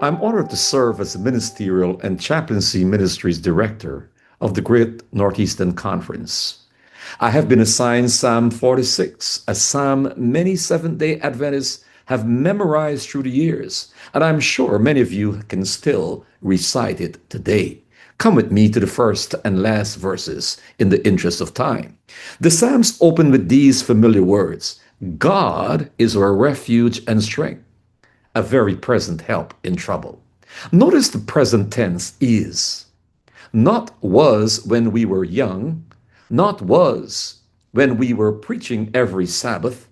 I'm honored to serve as the Ministerial and Chaplaincy Ministries Director of the Great Northeastern Conference. I have been assigned Psalm 46, a psalm many Seventh-day Adventists have memorized through the years, and I'm sure many of you can still recite it today. Come with me to the first and last verses in the interest of time. The Psalms open with these familiar words: God is our refuge and strength, a very present help in trouble. Notice the present tense is. Not was when we were young, not was when we were preaching every Sabbath,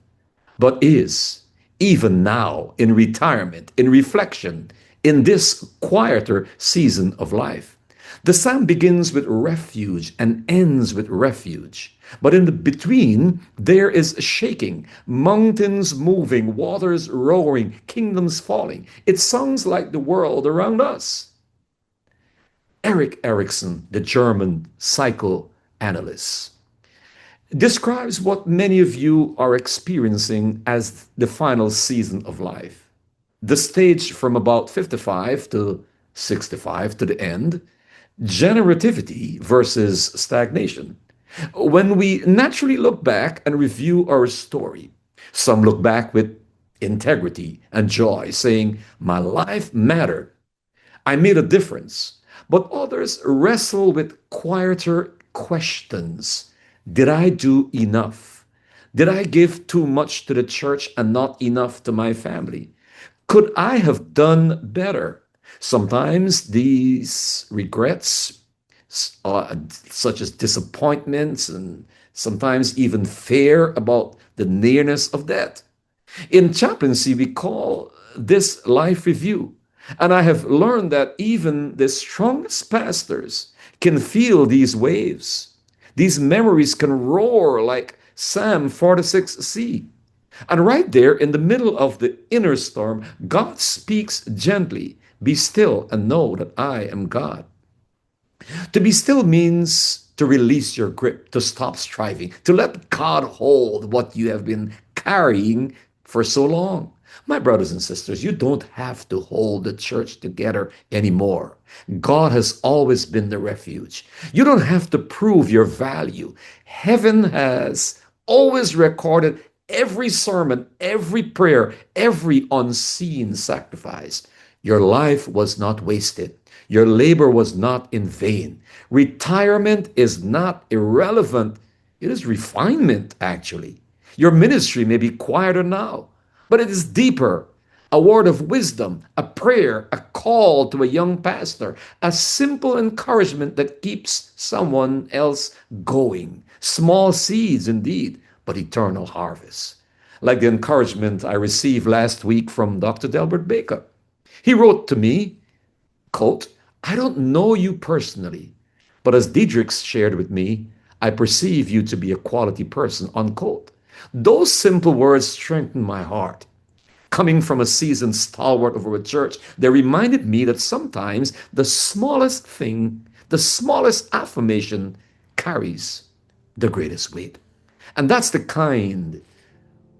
but is, even now, in retirement, in reflection, in this quieter season of life. The psalm begins with refuge and ends with refuge. But in the between, there is shaking, mountains moving, waters roaring, kingdoms falling. It sounds like the world around us. Erik Erikson, the German psychoanalyst, describes what many of you are experiencing as the final season of life. The stage from about 55 to 65 to the end, generativity versus stagnation. When we naturally look back and review our story, some look back with integrity and joy, saying, "My life mattered. I made a difference." But others wrestle with quieter questions. Did I do enough? Did I give too much to the church and not enough to my family? Could I have done better? Sometimes these regrets, such as disappointments and sometimes even fear about the nearness of death. In chaplaincy, we call this life review. And I have learned that even the strongest pastors can feel these waves. These memories can roar like Psalm 46c. And right there in the middle of the inner storm, God speaks gently, "Be still and know that I am God." To be still means to release your grip, to stop striving, to let God hold what you have been carrying for so long. My brothers and sisters, you don't have to hold the church together anymore. God has always been the refuge. You don't have to prove your value. Heaven has always recorded every sermon, every prayer, every unseen sacrifice. Your life was not wasted. Your labor was not in vain. Retirement is not irrelevant. It is refinement, actually. Your ministry may be quieter now, but it is deeper. A word of wisdom, a prayer, a call to a young pastor, a simple encouragement that keeps someone else going. Small seeds indeed, but eternal harvest. Like the encouragement I received last week from Dr. Delbert Baker. He wrote to me, quote, "I don't know you personally, but as Diedrich shared with me, I perceive you to be a quality person," unquote. Those simple words strengthened my heart. Coming from a seasoned stalwart of our church, they reminded me that sometimes the smallest thing, the smallest affirmation carries the greatest weight. And that's the kind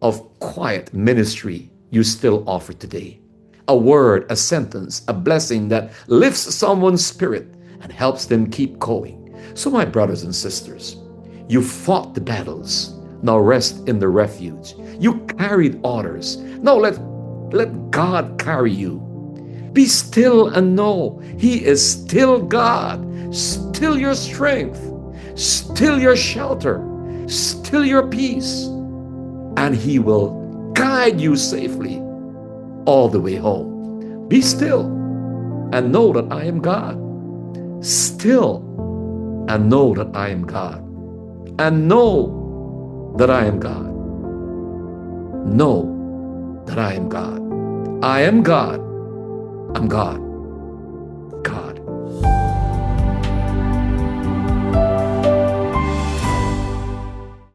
of quiet ministry you still offer today. A word, a sentence, a blessing that lifts someone's spirit and helps them keep going. So, my brothers and sisters, you fought the battles. Now rest in the refuge. You carried orders. Now let God carry you. Be still and know He is still God, still your strength, still your shelter, still your peace, and He will guide you safely all the way home. Be still and know that I am God. Still and know that I am God. And know that I am God. Know that I am God. I am God. I'm God.